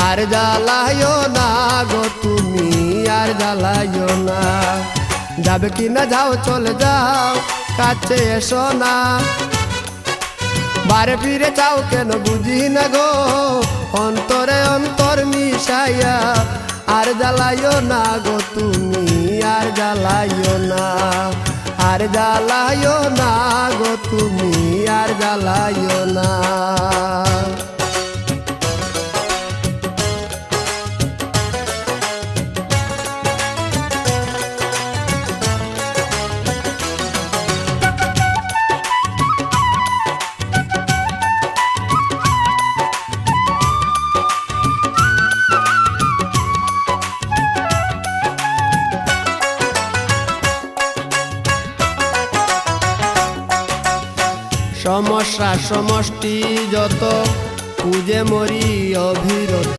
আর জ্বালাইও না গো তুমি, আর জ্বালাইও না। যাবে কিনা যাও, চলে যাও, কাছে এসো না। বারে ফিরে যাও কেন বুঝি না গো, অন্তরে অন্তর মিশাইয়া। আর জ্বালাইও না গো তুমি, আর জ্বালাইও না। আর জ্বালাইও না গো তুমি, আর জ্বালাইও না। সমস্যা সমষ্টি যত, খুঁজে মরি অভিরত।